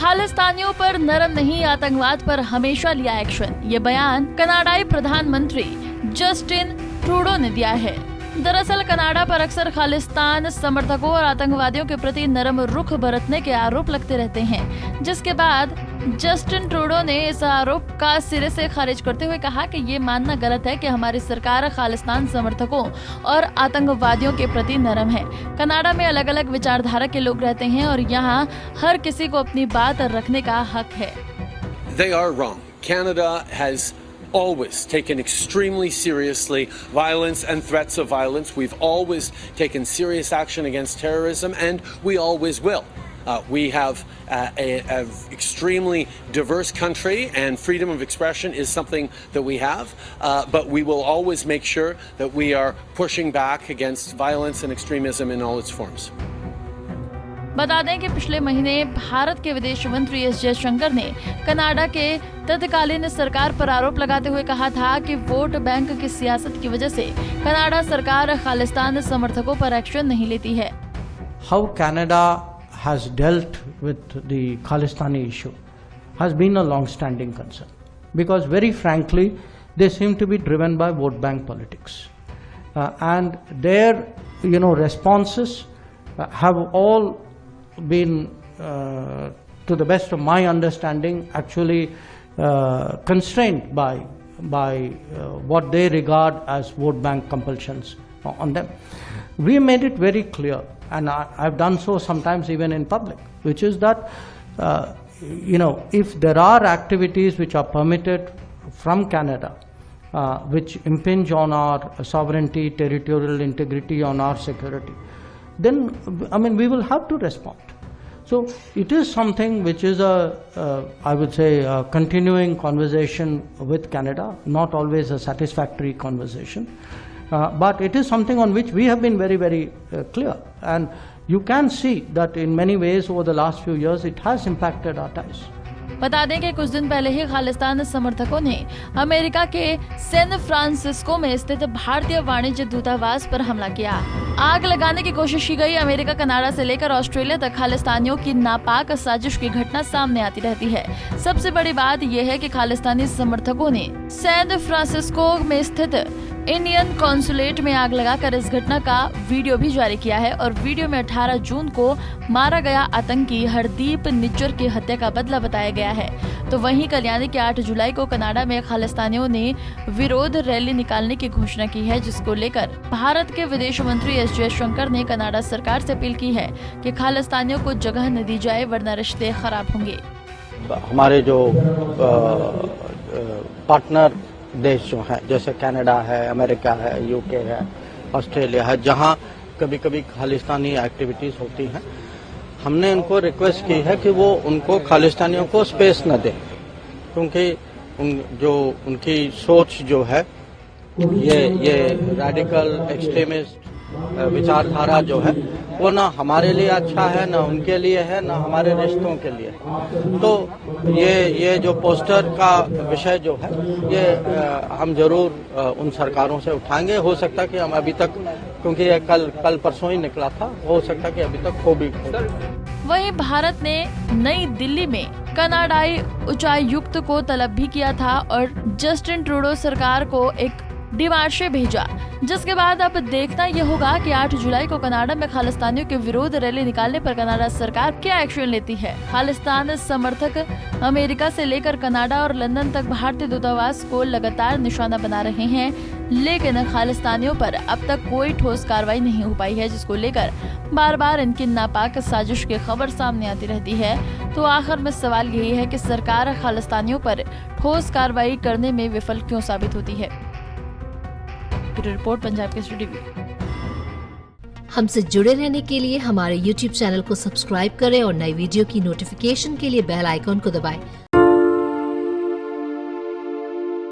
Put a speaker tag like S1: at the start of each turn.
S1: खालिस्तानियों पर नरम नहीं, आतंकवाद पर हमेशा लिया एक्शन। ये बयान कनाडाई प्रधानमंत्री जस्टिन ट्रूडो ने दिया है। दरअसल कनाडा पर अक्सर खालिस्तान समर्थकों और आतंकवादियों के प्रति नरम रुख बरतने के आरोप लगते रहते हैं, जिसके बाद जस्टिन ट्रूडो ने इस आरोप का सिरे से खारिज करते हुए कहा कि ये मानना गलत है कि हमारी सरकार खालिस्तान समर्थकों और आतंकवादियों के प्रति नरम है। कनाडा में अलग अलग विचारधारा के लोग रहते हैं और यहाँ हर किसी को अपनी बात रखने का हक है।
S2: They are wrong. Canada has always taken extremely seriously violence and threats of violence. We've always taken serious action against terrorism, and we always will. We have a extremely diverse country, and freedom of expression is something that we have, but we will always make sure that we are pushing back against violence and extremism in all its forms.
S1: बता दें कि पिछले महीने भारत के विदेश मंत्री S Jaishankar ने Canada के तत्कालीन सरकार पर आरोप लगाते हुए कहा था कि वोट बैंक की सियासत की वजह से कनाडा सरकार खालिस्तान समर्थकों पर एक्शन नहीं लेती है।
S3: How Canada has dealt with the Khalistani issue has been a long-standing concern, because very frankly they seem to be driven by vote bank politics, and their responses have all been, to the best of my understanding, actually constrained by what they regard as vote bank compulsions on them. We made it very clear, and I've done so sometimes even in public, which is that if there are activities which are permitted from Canada which impinge on our sovereignty, territorial integrity, on our security, then we will have to respond. So it is something which is I would say a continuing conversation with Canada, not always a satisfactory conversation, but it is something on which we have been very, very clear, and you can see that in many ways over the last few years it has impacted our ties.
S1: बता दें कि कुछ दिन पहले ही खालिस्तान समर्थकों ने America के San Francisco में स्थित भारतीय वाणिज्य दूतावास पर हमला किया। आग लगाने की कोशिश की गई। अमेरिका, कनाडा से लेकर ऑस्ट्रेलिया तक खालिस्तानियों की नापाक साजिश की घटना सामने आती रहती है। सबसे बड़ी बात यह है कि खालिस्तानी समर्थकों ने सैन फ्रांसिस्को में स्थित इंडियन कॉन्सुलेट में आग लगाकर इस घटना का वीडियो भी जारी किया है और वीडियो में 18 जून को मारा गया आतंकी हरदीप निज्जर की हत्या का बदला बताया गया है। तो वहीं कल यानी कि 8 जुलाई को कनाडा में खालिस्तानियों ने विरोध रैली निकालने की घोषणा की है, जिसको लेकर भारत के विदेश मंत्री एस जयशंकर ने कनाडा सरकार से अपील की है कि खालिस्तानियों को जगह न दी जाए, वरना रिश्ते खराब होंगे।
S4: हमारे जो पार्टनर देश जो है, जैसे कनाडा है, अमेरिका है, यूके है, ऑस्ट्रेलिया है, जहां कभी कभी खालिस्तानी एक्टिविटीज होती हैं, हमने उनको रिक्वेस्ट की है कि वो उनको खालिस्तानियों को स्पेस न दें, क्योंकि उनकी सोच जो है ये रेडिकल एक्सट्रीमिस्ट विचारधारा जो है वो ना हमारे लिए अच्छा है, ना उनके लिए है, ना हमारे रिश्तों के लिए। तो ये जो पोस्टर का विषय जो है ये हम जरूर उन सरकारों से उठाएंगे। हो सकता है कि हम अभी तक, क्योंकि ये कल परसों ही निकला था, हो सकता है कि अभी तक हो भी।
S1: वहीं भारत ने नई दिल्ली में कनाडाई उच्चायुक्त को तलब भी किया था और जस्टिन ट्रूडो सरकार को एक डिमार्शे भेजा, जिसके बाद अब देखना यह होगा कि 8 जुलाई को कनाडा में खालिस्तानियों के विरोध रैली निकालने पर कनाडा सरकार क्या एक्शन लेती है। खालिस्तान समर्थक अमेरिका से लेकर कनाडा और लंदन तक भारतीय दूतावास को लगातार निशाना बना रहे हैं, लेकिन खालिस्तानियों पर अब तक कोई ठोस कार्रवाई नहीं हो पाई है, जिसको लेकर बार बार इनकी नापाक साजिश की खबर सामने आती रहती है। तो आखिर में सवाल यही है कि सरकार खालिस्तानियों पर ठोस कार्रवाई करने में विफल क्यों साबित होती है। Report Punjab Kesari TV.
S5: हमसे जुड़े रहने के लिए हमारे YouTube चैनल को सब्सक्राइब करें और नई वीडियो की नोटिफिकेशन के लिए बेल आइकॉन को दबाएं।